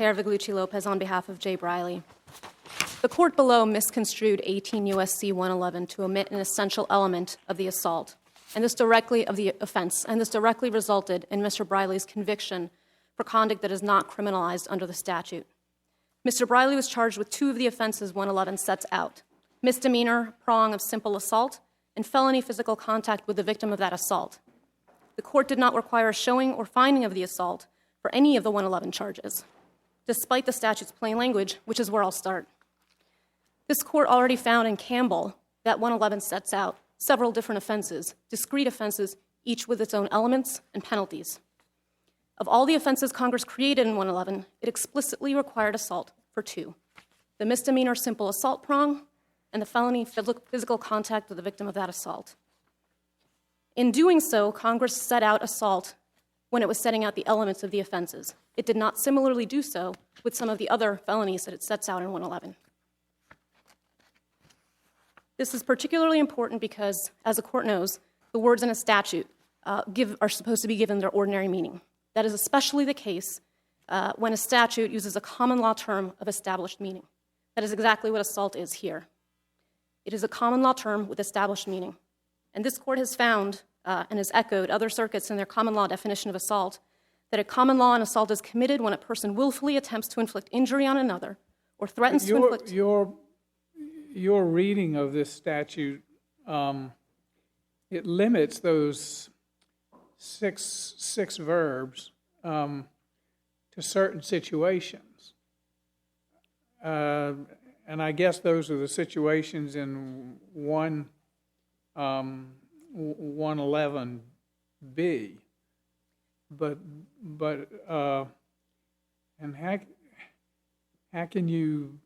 Kara Viglucci-Lopez on behalf of Jay Briley. The court below misconstrued 18 U.S.C. 111 to omit an essential element of the assault, and this directly resulted in Mr. Briley's conviction for conduct that is not criminalized under the statute. Mr. Briley was charged with two of the offenses 111 sets out: misdemeanor prong of simple assault and felony physical contact with the victim of that assault. The court did not require a showing or finding of the assault for any of the 111 charges, despite the statute's plain language, which is where I'll start. This court already found in Campbell that 111 sets out several different offenses, discrete offenses, each with its own elements and penalties. Of all the offenses Congress created in 111, it explicitly required assault for two: the misdemeanor simple assault prong and the felony physical contact with the victim of that assault. In doing so, Congress set out assault when it was setting out the elements of the offenses. It did not similarly do so with some of the other felonies that it sets out in 111. This is particularly important because, as the court knows, the words in a statute are supposed to be given their ordinary meaning. That is especially the case when a statute uses a common law term of established meaning. That is exactly what assault is here. It is a common law term with established meaning. And this court has found and has echoed other circuits in their common law definition of assault that a common law in assault is committed when a person willfully attempts to inflict injury on another or threatens to inflict... Your reading of this statute, it limits those six verbs to certain situations. And I guess those are the situations in 111B. But and how can you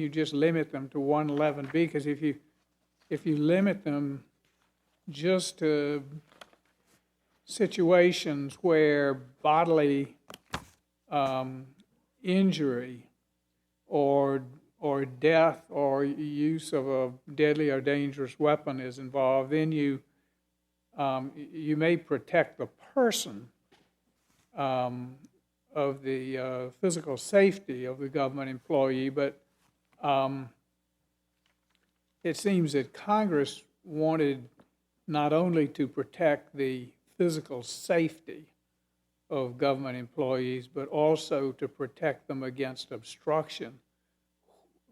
just limit them to 111B? Because if you limit them just to situations where bodily injury or death or use of a deadly or dangerous weapon is involved, then you may protect the person of the physical safety of the government employee, but it seems that Congress wanted not only to protect the physical safety of government employees, but also to protect them against obstruction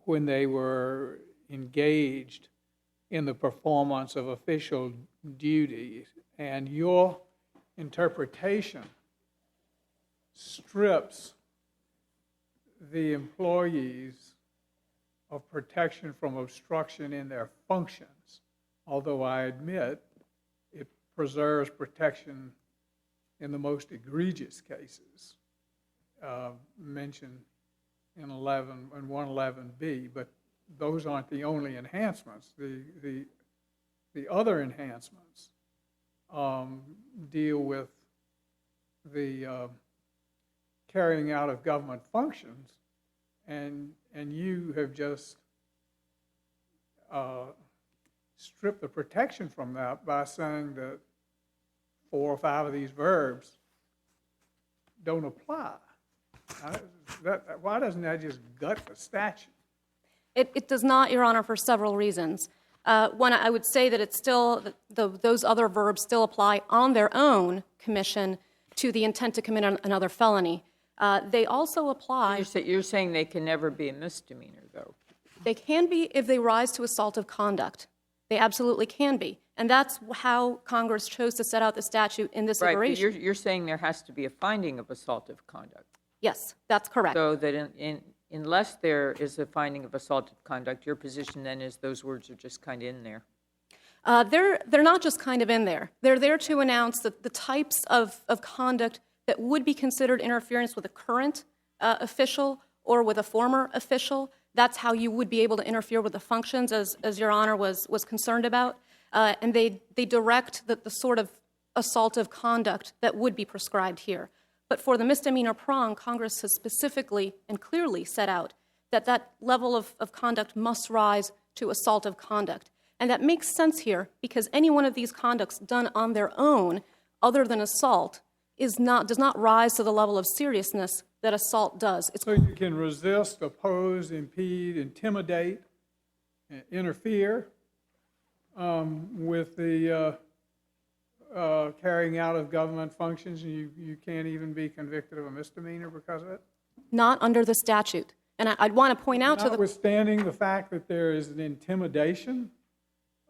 when they were engaged in the performance of official duties. And your interpretation strips the employees of protection from obstruction in their functions, although I admit it preserves protection in the most egregious cases mentioned in 111B, but those aren't the only enhancements. The other enhancements deal with the carrying out of government functions, and you have just stripped the protection from that by saying that 4 or 5 of these verbs don't apply. Why doesn't that just gut the statute? It does not, Your Honor, for several reasons. One, I would say that it's still, those other verbs still apply on their own commission to the intent to commit another felony. They also apply... You're saying they can never be a misdemeanor, though. They can be if they rise to assaultive conduct. They absolutely can be. And that's how Congress chose to set out the statute in this iteration. Right, but you're saying there has to be a finding of assaultive conduct. Yes, that's correct. So that unless there is a finding of assaultive conduct, your position then is those words are just kind of in there. They're not just kind of in there. They're there to announce that the types of conduct that would be considered interference with a current official or with a former official, that's how you would be able to interfere with the functions, as Your Honor was concerned about. And they direct the sort of assaultive conduct that would be prescribed here. But for the misdemeanor prong, Congress has specifically and clearly set out that that level of conduct must rise to assaultive conduct. And that makes sense here because any one of these conducts done on their own, other than assault, does not rise to the level of seriousness that assault does. It's So you can resist, oppose, impede, intimidate, interfere with the carrying out of government functions, and you can't even be convicted of a misdemeanor because of it? not under the statute. And I'd want to point out to the Notwithstanding the fact that there is an intimidation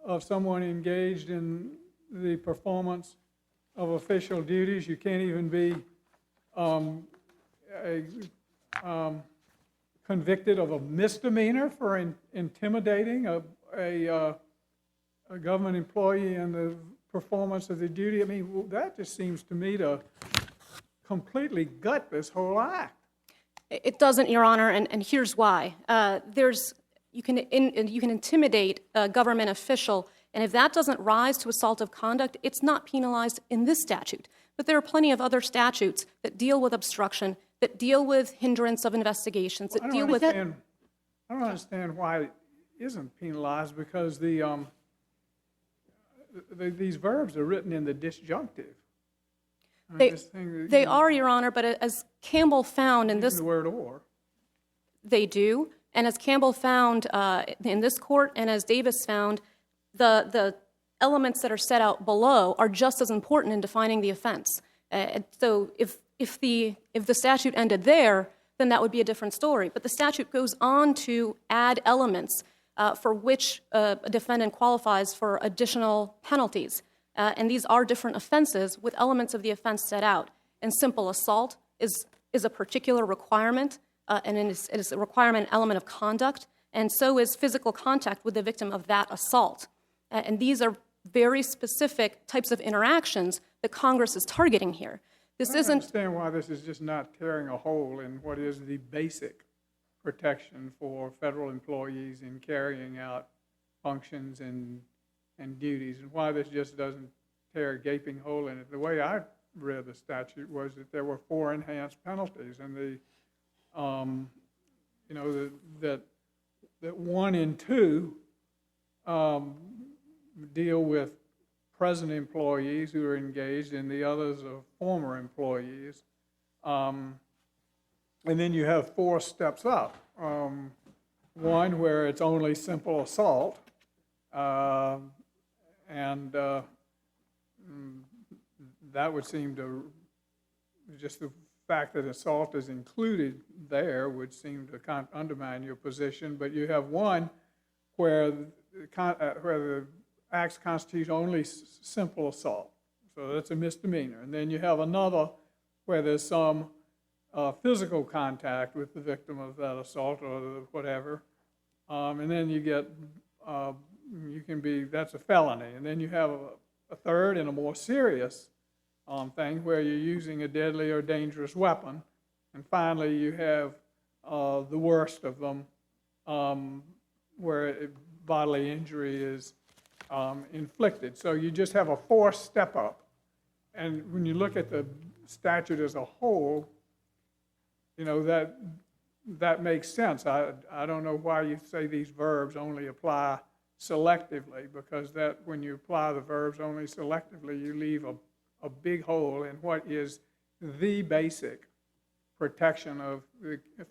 of someone engaged in the performance of official duties, you can't even be convicted of a misdemeanor for intimidating a government employee in the performance of the duty. I mean, well, that just seems to me to completely gut this whole act. It doesn't, Your Honor, and here's why. You can intimidate a government official, and if that doesn't rise to assaultive conduct, it's not penalized in this statute. But there are plenty of other statutes that deal with obstruction, that deal with hindrance of investigations, that deal with... I don't understand why it isn't penalized, because these verbs are written in the disjunctive. I mean, They are, Your Honor, but as Campbell found in this... the word or. They do, and as Campbell found in this court, and as Davis found, the elements that are set out below are just as important in defining the offense. So if the statute ended there, then that would be a different story. But the statute goes on to add elements for which a defendant qualifies for additional penalties. And these are different offenses with elements of the offense set out. And simple assault is a particular requirement, and it is a requirement element of conduct, and so is physical contact with the victim of that assault. And these are very specific types of interactions that Congress is targeting here. I don't understand why this is just not tearing a hole in what is the basic protection for federal employees in carrying out functions and duties, and why this just doesn't tear a gaping hole in it. The way I read the statute was that there were 4 enhanced penalties, and that 1 and 2 deal with present employees who are engaged, and the others are former employees. And then you have 4 steps up. 1 where it's only simple assault, and that would seem to, just the fact that assault is included there would seem to undermine your position. But you have 1 where the acts constitute only simple assault, so that's a misdemeanor. And then you have another where there's some physical contact with the victim of that assault or whatever, and then you get that's a felony. And then you have a third and a more serious thing where you're using a deadly or dangerous weapon. And finally, you have the worst of them, where bodily injury is inflicted. So you just have a 4th step up. And when you look at the statute as a whole, that makes sense. I don't know why you say these verbs only apply selectively, because that when you apply the verbs only selectively, you leave a big hole in what is the basic protection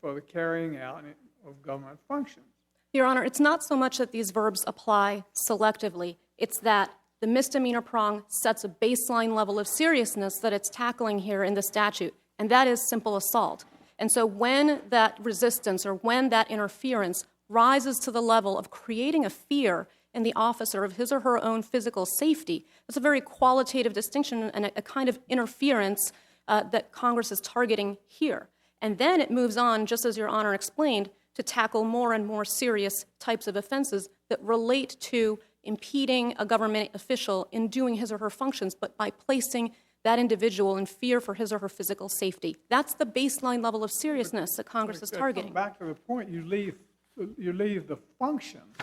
for the carrying out of government functions. Your Honor, it's not so much that these verbs apply selectively. It's that the misdemeanor prong sets a baseline level of seriousness that it's tackling here in the statute, and that is simple assault. And so when that resistance or when that interference rises to the level of creating a fear in the officer of his or her own physical safety, that's a very qualitative distinction and a kind of interference that Congress is targeting here. And then it moves on, just as Your Honor explained, to tackle more and more serious types of offenses that relate to impeding a government official in doing his or her functions, but by placing that individual in fear for his or her physical safety. That's the baseline level of seriousness that Congress is targeting. Back to the point, you leave the functions.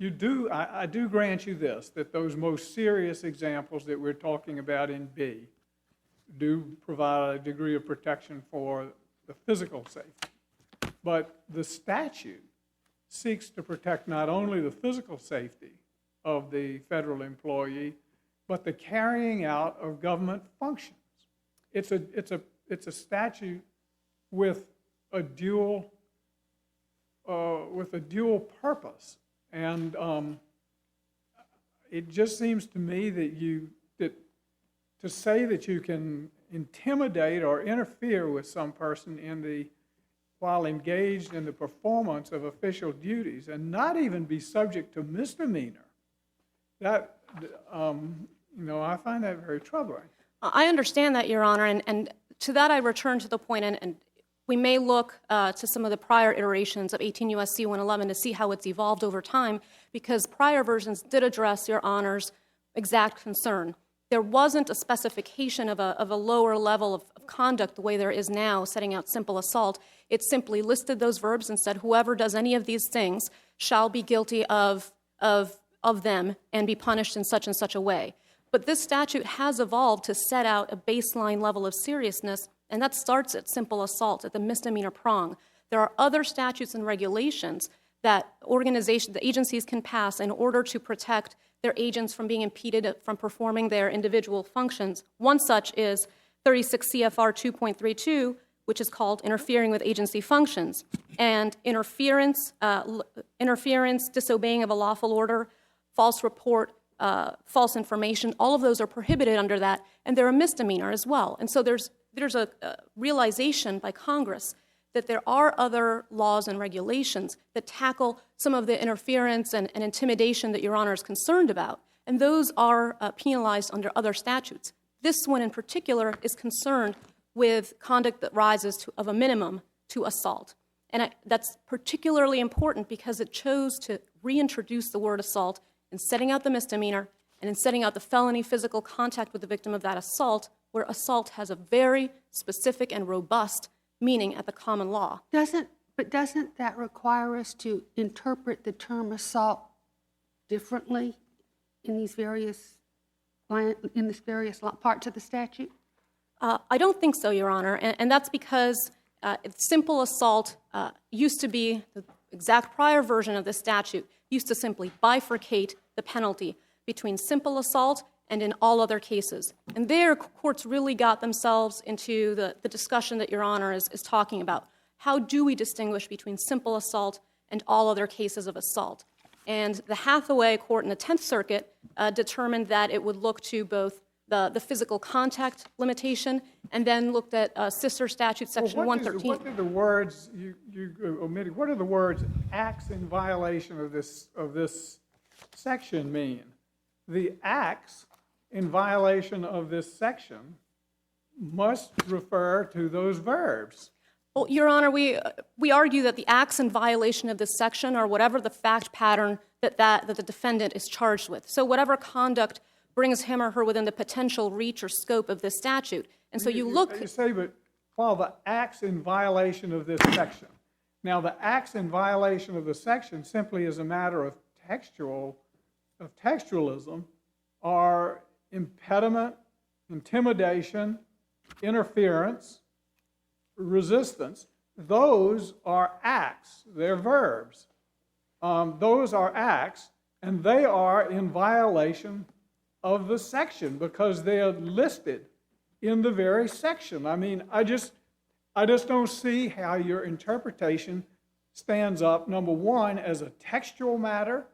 I do grant you this, that those most serious examples that we're talking about in B do provide a degree of protection for the physical safety. But the statute seeks to protect not only the physical safety of the federal employee, but the carrying out of government functions. it's a statute with a dual purpose, and it just seems to me that to say that you can intimidate or interfere with some person while engaged in the performance of official duties and not even be subject to misdemeanor, that I find that very troubling. I understand that, Your Honor, and to that I return to the point, and we may look to some of the prior iterations of 18 U.S.C. 111 to see how it's evolved over time, because prior versions did address Your Honor's exact concern. There wasn't a specification of a lower level of conduct the way there is now, setting out simple assault. It simply listed those verbs and said whoever does any of these things shall be guilty of them and be punished in such and such a way. But this statute has evolved to set out a baseline level of seriousness, and that starts at simple assault, at the misdemeanor prong. There are other statutes and regulations that the agencies can pass in order to protect their agents from being impeded from performing their individual functions. One such is 36 CFR 2.32, which is called interfering with agency functions. And interference, disobeying of a lawful order, false report, false information, all of those are prohibited under that, and they're a misdemeanor as well. And so there's a realization by Congress that there are other laws and regulations that tackle some of the interference and intimidation that Your Honor is concerned about, and those are penalized under other statutes. This one in particular is concerned with conduct that rises of a minimum to assault. And that's particularly important because it chose to reintroduce the word assault in setting out the misdemeanor and in setting out the felony physical contact with the victim of that assault, where assault has a very specific and robust meaning at the common law. Doesn't that require us to interpret the term assault differently in these various parts of the statute? I don't think so, Your Honor, and that's because simple assault used to be, the exact prior version of the statute used to simply bifurcate the penalty between simple assault and in all other cases. And there, courts really got themselves into the discussion that Your Honor is talking about. How do we distinguish between simple assault and all other cases of assault? And the Hathaway Court in the 10th Circuit determined that it would look to both the physical contact limitation and then looked at sister statute section 113. What did the words, you omitted, what do the words acts in violation of this section mean? The acts in violation of this section must refer to those verbs. Well, Your Honor, we argue that the acts in violation of this section are whatever the fact pattern that the defendant is charged with. So whatever conduct brings him or her within the potential reach or scope of this statute. And so you look... You say, but Paul, the acts in violation of this section. Now, the acts in violation of the section simply is a matter of textualism, are impediment, intimidation, interference, resistance. Those are acts. They're verbs. Those are acts, and they are in violation of the section because they are listed in the very section. I mean, I just don't see how your interpretation stands up, number one, as a textual matter,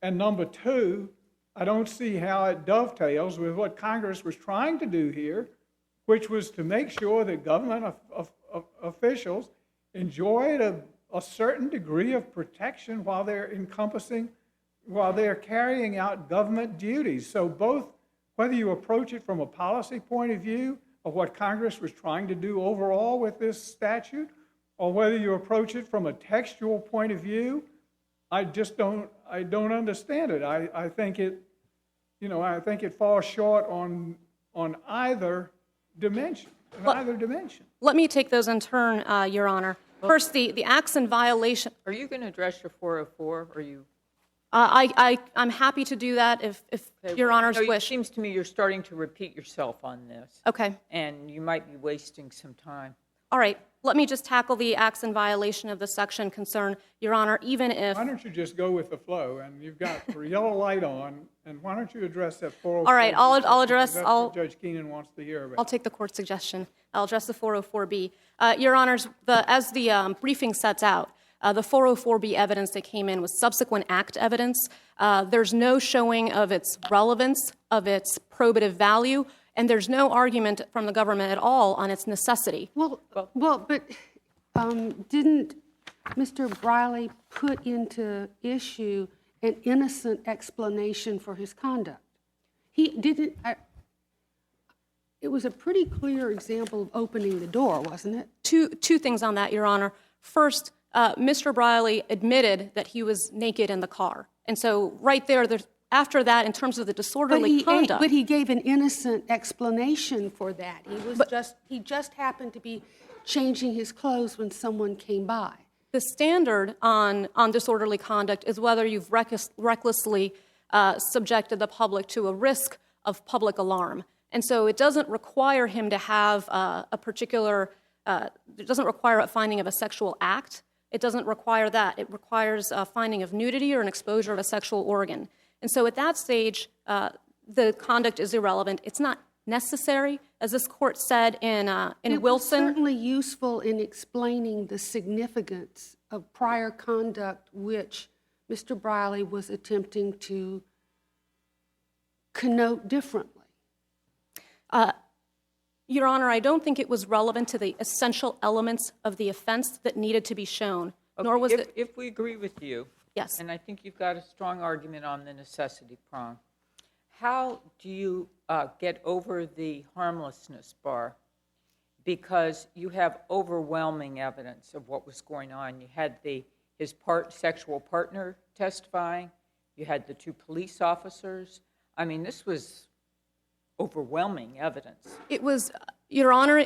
and number two, I don't see how it dovetails with what Congress was trying to do here, which was to make sure that government officials enjoyed a certain degree of protection while they're carrying out government duties. So both, whether you approach it from a policy point of view of what Congress was trying to do overall with this statute, or whether you approach it from a textual point of view, I don't understand it. I think it falls short on either dimension. Let me take those in turn, Your Honor. First, the acts in violation. Are you going to address your 404? Or are you? I'm happy to do that if Your Honor's wish. It seems to me you're starting to repeat yourself on this. Okay. And you might be wasting some time. All right. let me just tackle the acts in violation of the section concern, Your Honor, even if... Why don't you just go with the flow, and you've got a yellow light on, and why don't you address that 404? All right, I'll address... That's what Judge Keenan wants to hear about. I'll take the court's suggestion. I'll address the 404B. Your Honors, as the briefing sets out, the 404B evidence that came in was subsequent act evidence. There's no showing of its relevance, of its probative value, and there's no argument from the government at all on its necessity. Well, but didn't Mr. Briley put into issue an innocent explanation for his conduct? He didn't. It was a pretty clear example of opening the door, wasn't it? Two things on that, Your Honor. First, Mr. Briley admitted that he was naked in the car. And so right there, after that, in terms of the disorderly conduct... But he gave an innocent explanation for that. He just happened to be changing his clothes when someone came by. The standard on disorderly conduct is whether you've recklessly subjected the public to a risk of public alarm. And so it doesn't require him to have a particular... it doesn't require a finding of a sexual act. It doesn't require that. It requires a finding of nudity or an exposure of a sexual organ. And so at that stage, the conduct is irrelevant. It's not necessary, as this court said in Wilson. It was certainly useful in explaining the significance of prior conduct which Mr. Briley was attempting to connote differently. Your Honor, I don't think it was relevant to the essential elements of the offense that needed to be shown, nor was it... If we agree with you, Yes. and I think you've got a strong argument on the necessity prong, how do you get over the harmlessness bar? Because you have overwhelming evidence of what was going on. You had his sexual partner testifying. You had the two police officers. I mean, this was overwhelming evidence. It was, Your Honor,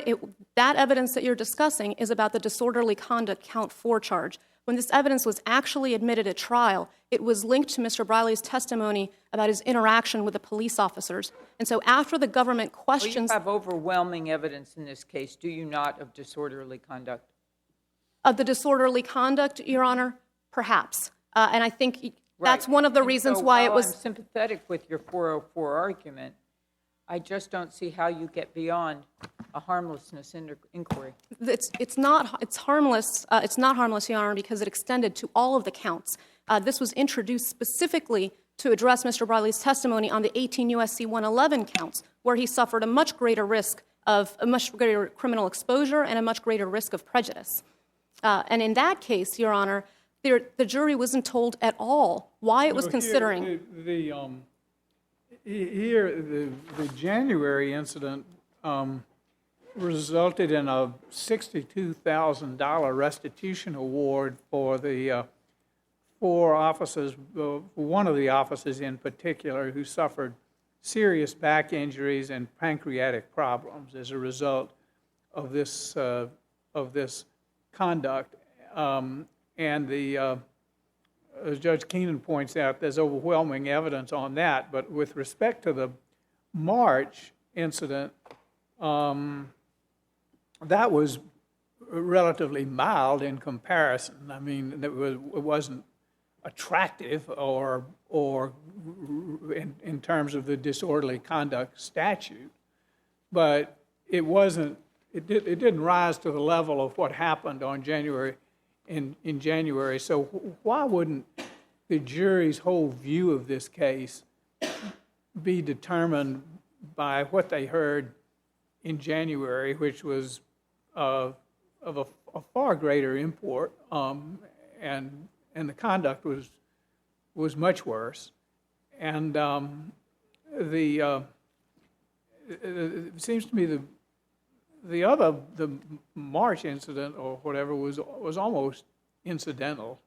that evidence that you're discussing is about the disorderly conduct count 4 charge. When this evidence was actually admitted at trial, it was linked to Mr. Briley's testimony about his interaction with the police officers. And so after the government questions... Well, you have overwhelming evidence in this case, do you not, of disorderly conduct? Of the disorderly conduct, Your Honor, perhaps. And I think that's one of the reasons why it was... I'm sympathetic with your 404 argument. I just don't see how you get beyond a harmlessness inquiry. It's not harmless, Your Honor, because it extended to all of the counts. This was introduced specifically to address Mr. Briley's testimony on the 18 U.S.C. 111 counts, where he suffered a much greater risk of a much greater criminal exposure and a much greater risk of prejudice. And in that case, Your Honor, the jury wasn't told at all why it was considering... The January incident resulted in a $62,000 restitution award for the 4 officers, one of the officers in particular, who suffered serious back injuries and pancreatic problems as a result of this conduct. As Judge Keenan points out, there's overwhelming evidence on that. But with respect to the March incident, that was relatively mild in comparison. I mean, it wasn't attractive or in terms of the disorderly conduct statute, but it wasn't. It didn't rise to the level of what happened on January. In January. So why wouldn't the jury's whole view of this case be determined by what they heard in January, which was of a far greater import, and the conduct was much worse, and it seems to me the March incident or whatever was almost incidental.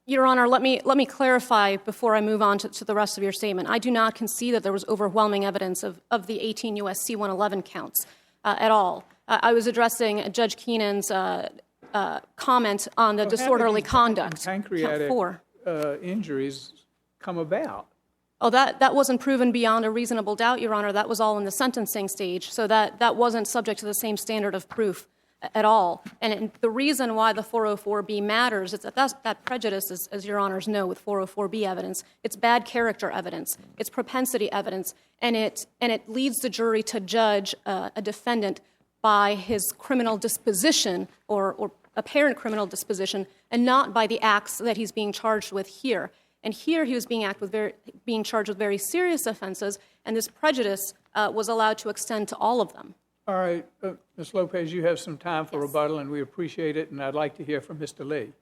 Your Honor, let me clarify before I move on to the rest of your statement. I do not concede that there was overwhelming evidence of the 18 U.S.C. 111 counts at all. I was addressing Judge Keenan's comment on the disorderly conduct. Pancreatic count 4. Injuries come about. Oh, that wasn't proven beyond a reasonable doubt, Your Honor. That was all in the sentencing stage, so that wasn't subject to the same standard of proof. at all. And the reason why the 404B matters is that prejudice, as Your Honors know, with 404B evidence, it's bad character evidence, it's propensity evidence, and it leads the jury to judge a defendant by his criminal disposition or apparent criminal disposition, and not by the acts that he's being charged with here. And here he was being charged with very serious offenses, and this prejudice was allowed to extend to all of them. All right, Ms. Lopez, you have some time for rebuttal, and we appreciate it, and I'd like to hear from Mr. Lee.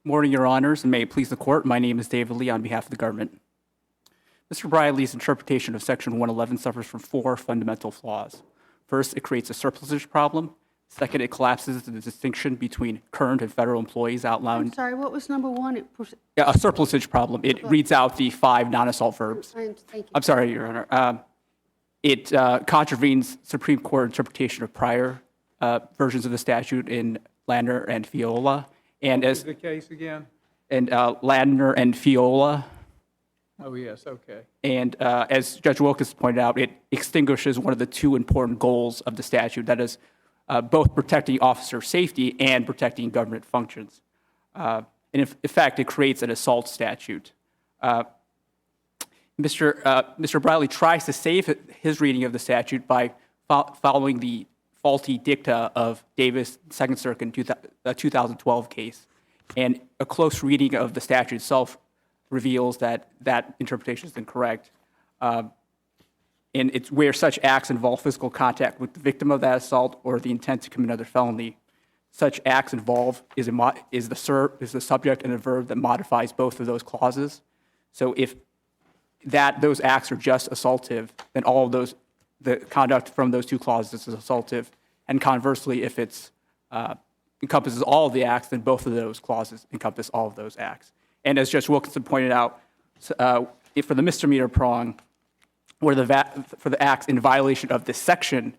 Morning, Your Honors, and may it please the Court. My name is David Lee on behalf of the government. Mr. Briley's interpretation of Section 111 suffers from 4 fundamental flaws. First, it creates a surplusage problem. Second, it collapses the distinction between current and federal employees I'm outlined. sorry, what was number one? A surplusage problem. It reads out the 5 non-assault verbs. Thank you. I'm sorry, Your Honor. It contravenes Supreme Court interpretation of prior versions of the statute in Landner and Fiola. And Is as the case again? Landner and Fiola. Oh, yes, okay. And as Judge Wilkins pointed out, it extinguishes one of the 2 important goals of the statute, that is, both protecting officer safety and protecting government functions. And in fact, it creates an assault statute. Mr. Briley tries to save his reading of the statute by following the faulty dicta of Davis' Second Circuit 2012 case. And a close reading of the statute itself reveals that that interpretation is incorrect. And it's where such acts involve physical contact with the victim of that assault or the intent to commit another felony. Such acts involve is the subject and a verb that modifies both of those clauses. So if those acts are just assaultive, then all of the conduct from those 2 clauses is assaultive. And conversely, if it's encompasses all of the acts, then both of those clauses encompass all of those acts. And as Judge Wilkinson pointed out, for the misdemeanor prong, where for the acts in violation of this section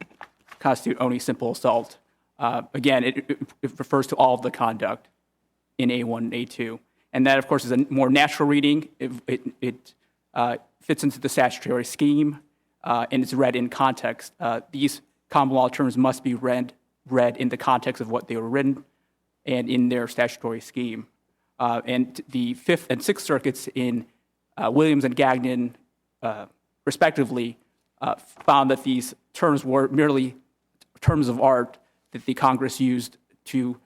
constitute only simple assault, again, it refers to all of the conduct in A1 and A2. And that, of course, is a more natural reading. It fits into the statutory scheme, and it's read in context. These common law terms must be read in the context of what they were written and in their statutory scheme. And the Fifth and Sixth Circuits in Williams and Gagnon, respectively, found that these terms were merely terms of art that the Congress used to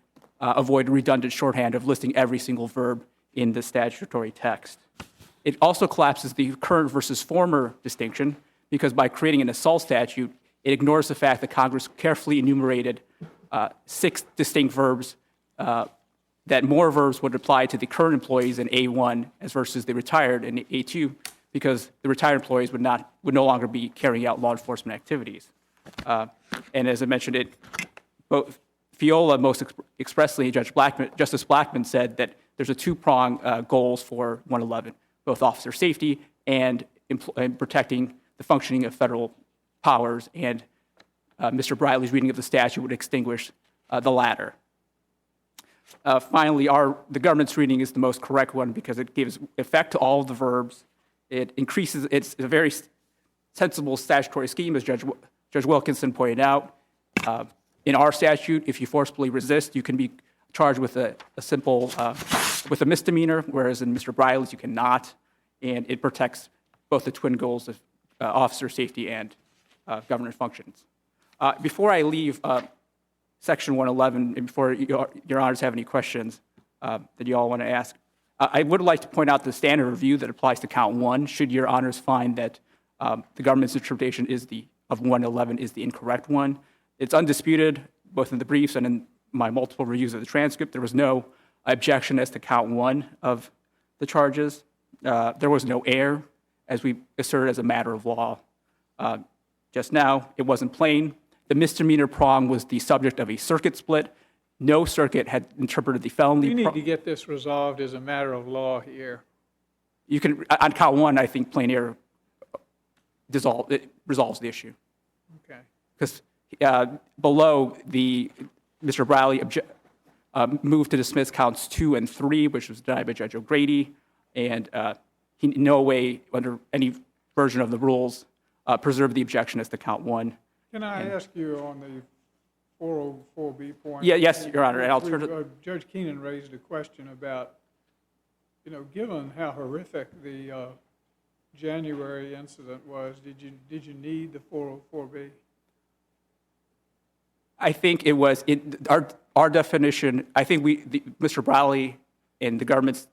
avoid redundant shorthand of listing every single verb in the statutory text. It also collapses the current versus former distinction because by creating an assault statute, it ignores the fact that Congress carefully enumerated 6 distinct verbs that more verbs would apply to the current employees in A1 as versus the retired in A2 because the retired employees would no longer be carrying out law enforcement activities. And as I mentioned, both Fiola most expressly, Justice Blackmun said that there's a 2-prong goals for 111, both officer safety and protecting the functioning of federal powers, and Mr. Briley's reading of the statute would extinguish the latter. Finally, the government's reading is the most correct one because it gives effect to all of the verbs. It increases, it's a very sensible statutory scheme, as Judge Wilkinson pointed out. In our statute, if you forcibly resist, you can be charged with a misdemeanor, whereas in Mr. Briley's, you cannot. And it protects both the twin goals of officer safety and government functions. Before I leave Section 111, and before your honors have any questions that you all want to ask, I would like to point out the standard review that applies to count 1. Should your honors find that the government's interpretation of 111 is the incorrect one, it's undisputed, both in the briefs and in my multiple reviews of the transcript. There was no objection as to count 1 of the charges. There was no error, as we asserted as a matter of law. Just now, it wasn't plain. The misdemeanor prong was the subject of a circuit split. No circuit had interpreted the felony. We need to get this resolved as a matter of law here. You can, on count 1, I think plain error resolves the issue. Okay. Because below, Mr. Briley moved to dismiss counts 2 and 3, which was denied by Judge O'Grady, and he in no way, under any version of the rules, preserved the objection as to count one. Can I ask you on the 404B point? Yes, Your Honor, and I'll turn Judge Keenan raised a question about, given how horrific the January incident was, did you need the 404B? I think it was, our definition, I think Mr. Briley and the government's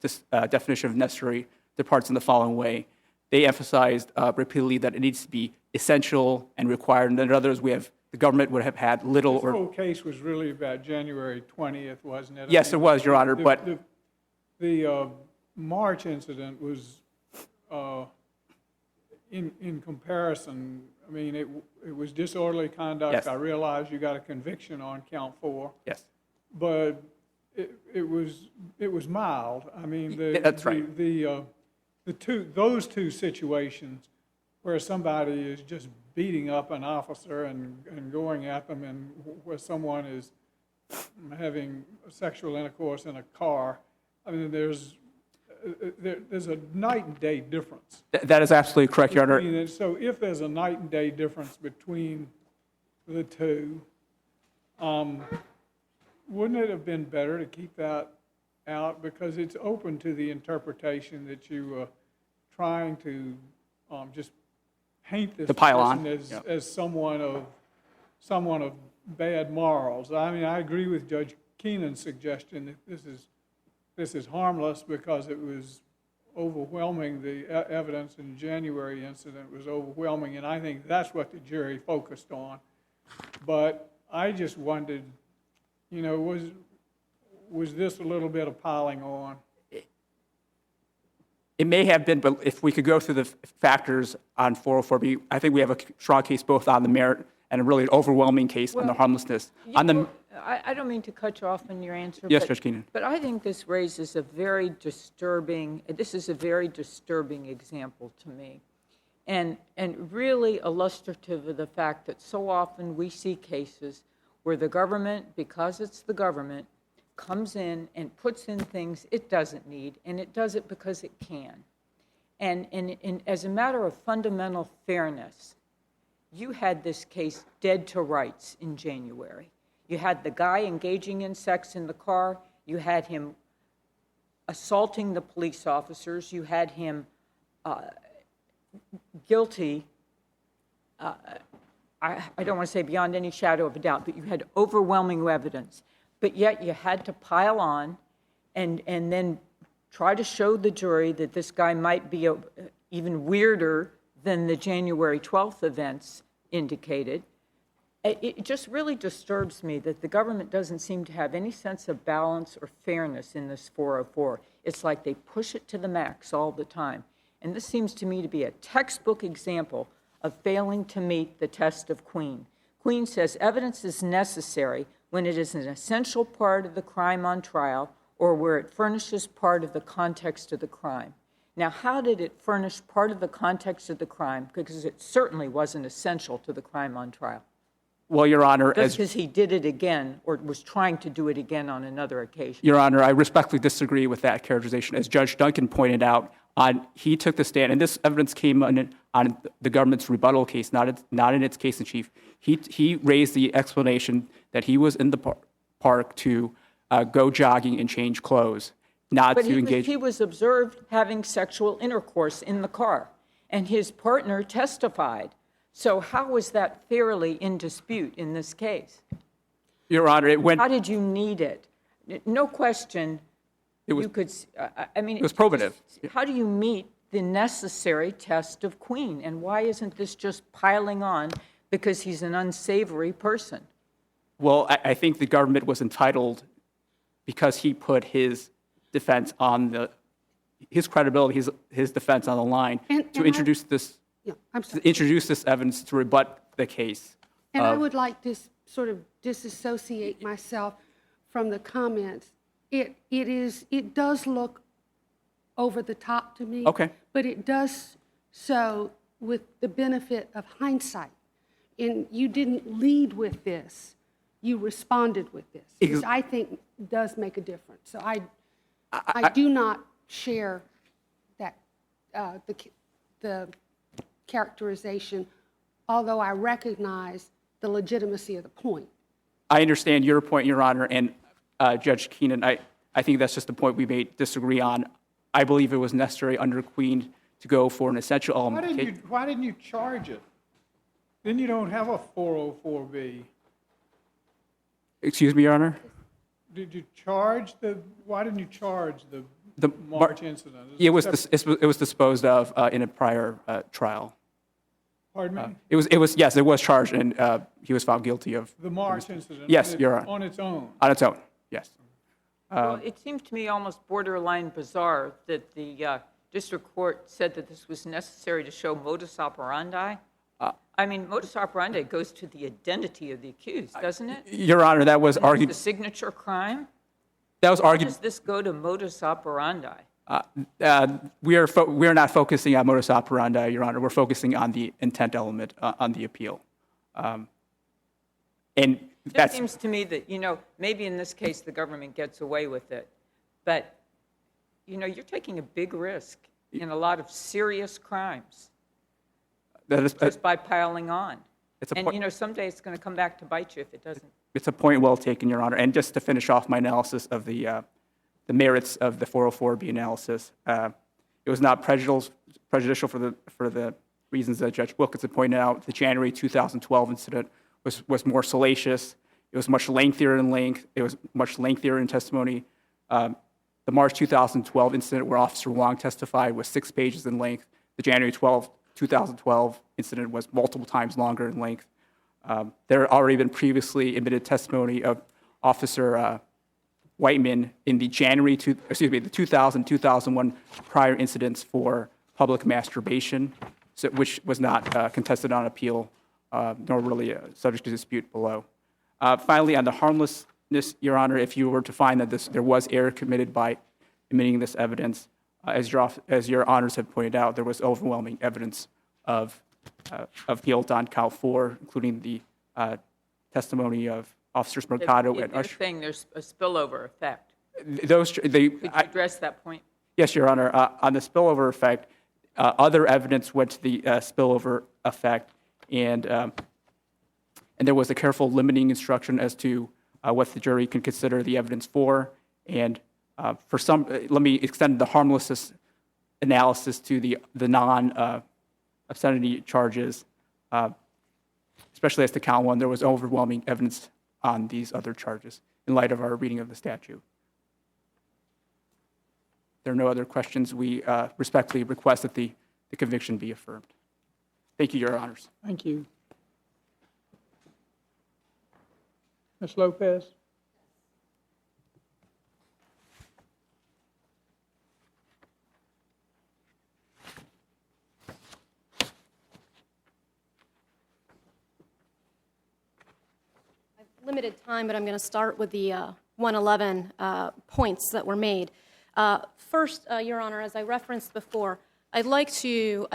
definition of necessary departs in the following way. They emphasized repeatedly that it needs to be essential and required, and then others the government would have had little This or... whole case was really about January 20th, wasn't it? Yes, it was, Your Honor, but... The March incident was, in comparison, I mean, it was disorderly conduct. Yes. I realize you got a conviction on count 4. Yes. But it was mild. I mean, That's right. Those two situations where somebody is just beating up an officer and going at them, and where someone is having sexual intercourse in a car, I mean, there's a night and day difference. That is absolutely correct, Your Honor. So if there's a night and day difference between the two, wouldn't it have been better to keep that out? Because it's open to the interpretation that you were trying to just paint this person as someone of bad morals. I mean, I agree with Judge Keenan's suggestion that this is harmless because it was overwhelming. The evidence in the January incident was overwhelming, and I think that's what the jury focused on. But I just wondered, was this a little bit of piling on? It may have been, but if we could go through the factors on 404B, I think we have a strong case both on the merit and a really overwhelming case on the harmlessness. I don't mean to cut you off in your answer. Yes, Judge Keenan. But I think this raises a very disturbing example to me. And really illustrative of the fact that so often we see cases where the government, because it's the government, comes in and puts in things it doesn't need, and it does it because it can. And as a matter of fundamental fairness, you had this case dead to rights in January. You had the guy engaging in sex in the car. You had him assaulting the police officers. You had him guilty. I don't want to say beyond any shadow of a doubt, but you had overwhelming evidence. But yet you had to pile on and then try to show the jury that this guy might be even weirder than the January 12th events indicated. It just really disturbs me that the government doesn't seem to have any sense of balance or fairness in this 404. It's like they push it to the max all the time. And this seems to me to be a textbook example of failing to meet the test of Queen. Queen says evidence is necessary when it is an essential part of the crime on trial or where it furnishes part of the context of the crime. Now, how did it furnish part of the context of the crime? Because it certainly wasn't essential to the crime on trial. Well, Your Honor, just because he did it again or was trying to do it again on another occasion. Your Honor, I respectfully disagree with that characterization. As Judge Duncan pointed out, he took the stand, and this evidence came on the government's rebuttal case, not in its case in chief. He raised the explanation that he was in the park to go jogging and change clothes, not to engage. But he was observed having sexual intercourse in the car, and his partner testified. So how was that fairly in dispute in this case? Your Honor, it went... How did you need it? No question. It was probative. How do you meet the necessary test of Queen? And why isn't this just piling on because he's an unsavory person? Well, I think the government was entitled, because he put his defense on his credibility, his defense on the line, to introduce this evidence to rebut the case. And I would like to sort of disassociate myself from the comments. It does look over the top to me. Okay. But it does so with the benefit of hindsight. And you didn't lead with this. You responded with this, which I think does make a difference. So I do not share that the characterization, although I recognize the legitimacy of the point. I understand your point, Your Honor, and Judge Keenan, I think that's just the point we may disagree on. I believe it was necessary under Queen to go for an essential element. Why didn't you charge it? Then you don't have a 404B. Excuse me, Your Honor? Did you charge why didn't you charge the March incident? It was disposed of in a prior trial. Pardon me? Yes, it was charged, and he was found guilty of. The March incident? Yes, Your Honor. On its own? On its own, yes. Well, it seemed to me almost borderline bizarre that the district court said that this was necessary to show modus operandi. I mean, modus operandi goes to the identity of the accused, doesn't it? Your Honor, that was argued. The signature crime? That was How argued. does this go to modus operandi? We are not focusing on modus operandi, Your Honor. We're focusing on the intent element on the appeal. And It that's, seems to me that, maybe in this case the government gets away with it, but, you're taking a big risk in a lot of serious crimes that is just by piling on. it's a And, point. someday it's going to come back to bite you if it doesn't. It's a point well taken, Your Honor. And just to finish off my analysis of the merits of the 404B analysis, it was not prejudicial for the reasons that Judge Wilkinson pointed out. The January 2012 incident was more salacious. It was much lengthier in length. It was much lengthier in testimony. The March 2012 incident where Officer Wong testified was 6 pages in length. The January 2012 incident was multiple times longer in length. There had already been previously admitted testimony of Officer Whiteman in the the 2000-2001 prior incidents for public masturbation, which was not contested on appeal, nor really subject to dispute below. Finally, on the harmlessness, Your Honor, if you were to find that there was error committed by admitting this evidence, as your honors have pointed out, there was overwhelming evidence of guilt on count 4, including the testimony of Officers Mercado and You're Usher. saying there's a spillover effect. Could Could you address that point? Yes, Your Honor. On the spillover effect, other evidence went to the spillover effect, and there was a careful limiting instruction as to what the jury can consider the evidence for. And let me extend the harmlessness analysis to the non-obscenity charges, especially as to count 1. There was overwhelming evidence on these other charges in light of our reading of the statute. If there are no other questions, we respectfully request that the conviction be affirmed. Thank you, Your Honors. Thank you. Ms. Lopez? Limited time, but I'm going to start with the 111 points that were made. First, Your Honor, as I referenced before, I'd like to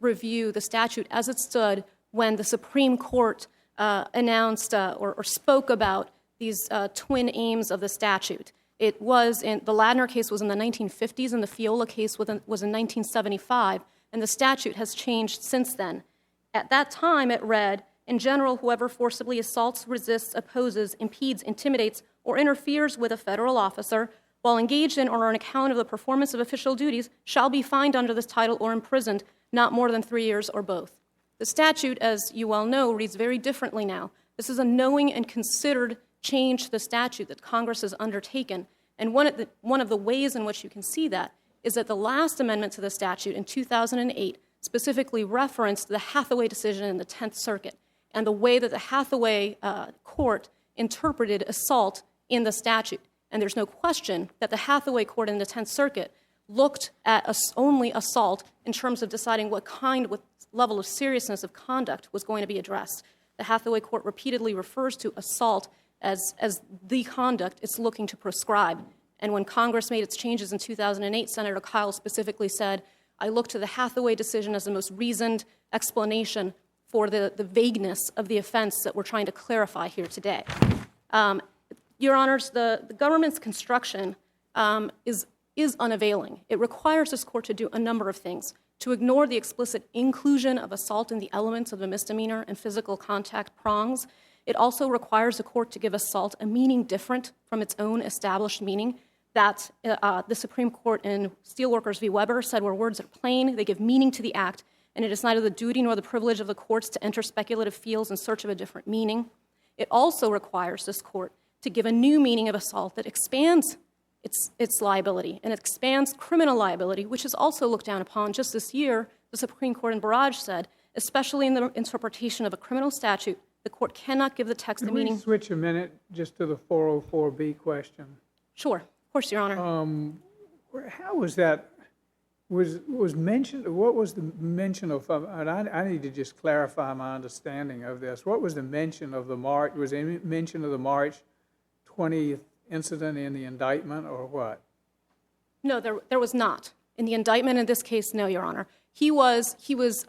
review the statute as it stood when the Supreme Court announced or spoke about these twin aims of the statute. It was the Ladner case was in the 1950s, and the Fiola case was in 1975, and the statute has changed since then. At that time, it read, "In general, whoever forcibly assaults, resists, opposes, impedes, intimidates, or interferes with a federal officer while engaged in or on account of the performance of official duties shall be fined under this title or imprisoned not more than 3 years or both." The statute, as you well know, reads very differently now. This is a knowing and considered change to the statute that Congress has undertaken. And one of the ways in which you can see that is that the last amendment to the statute in 2008 specifically referenced the Hathaway decision in the 10th Circuit and the way that the Hathaway court interpreted assault in the statute. And there's no question that the Hathaway court in the 10th Circuit looked at only assault in terms of deciding what level of seriousness of conduct was going to be addressed. The Hathaway court repeatedly refers to assault as the conduct it's looking to prescribe. And when Congress made its changes in 2008, Senator Kyle specifically said, "I look to the Hathaway decision as the most reasoned explanation for the vagueness of the offense that we're trying to clarify here today." Your Honors, the government's construction is is unavailing. It requires this court to do a number of things: to ignore the explicit inclusion of assault in the elements of the misdemeanor and physical contact prongs. It also requires the court to give assault a meaning different from its own established meaning that the Supreme Court in Steelworkers v. Weber said where words are plain, they give meaning to the act, and it is neither the duty nor the privilege of the courts to enter speculative fields in search of a different meaning. It also requires this court to give a new meaning of assault that expands its liability and expands criminal liability, which is also looked down upon. Just this year, the Supreme Court in Barrage said, especially in the interpretation of a criminal statute, the court cannot give the text a Can we meaning. switch a minute just to the 404B question? Sure, of course, Your Honor. How was that, was mentioned, what was the mention of, and I need to just clarify my understanding of this. What was the mention of the March, was there any mention of the March 20th incident in the indictment, or what? No, there was not. In the indictment in this case, no, Your Honor. He was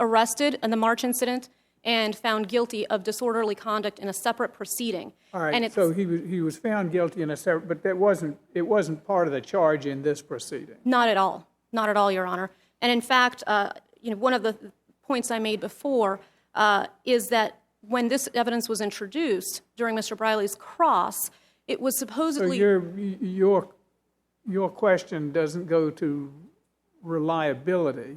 arrested in the March incident and found guilty of disorderly conduct in a separate proceeding. All right, And so he was found guilty in a separate, but it wasn't part of the charge in this proceeding. Not at all. Not at all, Your Honor. And in fact, one of the points I made before is that when this evidence was introduced during Mr. Briley's cross, it was supposedly... So your question doesn't go to reliability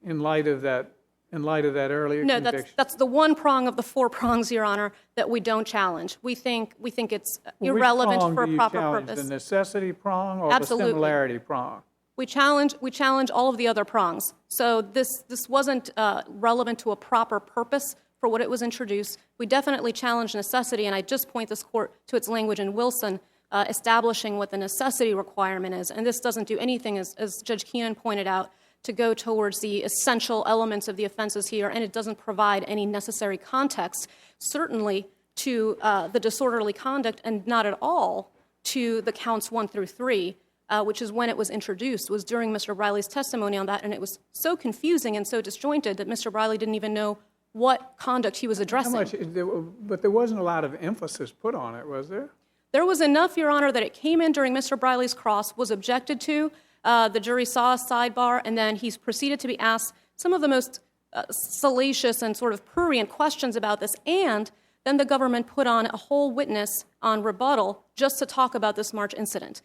in light of that earlier No, conviction? that's the one prong of the four prongs, Your Honor, that we don't challenge. We think it's irrelevant for a proper purpose. The necessity prong or Absolutely. the similarity prong? We challenge all of the other prongs. So this wasn't relevant to a proper purpose for what it was introduced. We definitely challenge necessity, and I just point this court to its language in Wilson, establishing what the necessity requirement is. And this doesn't do anything, as Judge Keenan pointed out, to go towards the essential elements of the offenses here, and it doesn't provide any necessary context, certainly to the disorderly conduct, and not at all to the counts 1 through 3, which is when it was introduced, was during Mr. Briley's testimony on that, and it was so confusing and so disjointed that Mr. Briley didn't even know what conduct he was addressing. But there wasn't a lot of emphasis put on it, was there? There was enough, Your Honor, that it came in during Mr. Briley's cross, was objected to. The jury saw a sidebar, and then he's proceeded to be asked some of the most salacious and sort of prurient questions about this, and then the government put on a whole witness on rebuttal just to talk about this March incident.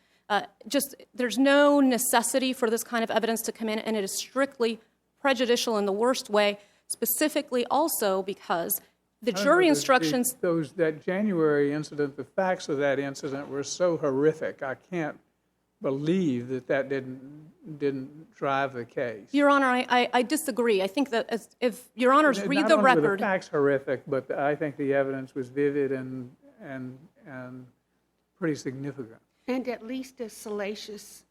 There's no necessity for this kind of evidence to come in, and it is strictly prejudicial in the worst way, specifically also because the jury instructions... That January incident, the facts of that incident were so horrific, I can't believe that didn't drive the case. Your Honor, I disagree. I think that if Your Honors read the record... Not only were the facts horrific, but I think the evidence was vivid and pretty significant. And at least as salacious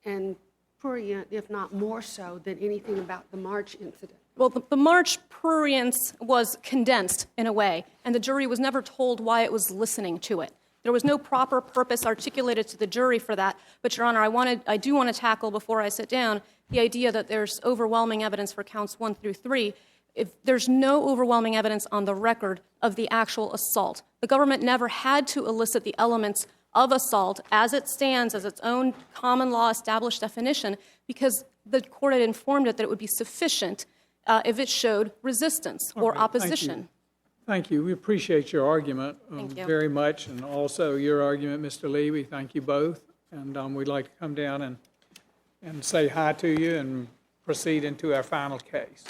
and prurient, if not more so, than anything about the March incident. Well, the March prurience was condensed in a way, and the jury was never told why it was listening to it. There was no proper purpose articulated to the jury for that. But, Your Honor, I do want to tackle, before I sit down, the idea that there's overwhelming evidence for counts 1 through 3. If there's no overwhelming evidence on the record of the actual assault, the government never had to elicit the elements of assault as it stands, as its own common law established definition, because the court had informed it that it would be sufficient if it showed resistance or opposition. Thank you. We appreciate your argument Thank you. very much, and also your argument, Mr. Lee. We thank you both, and we'd like to come down and say hi to you and proceed into our final case.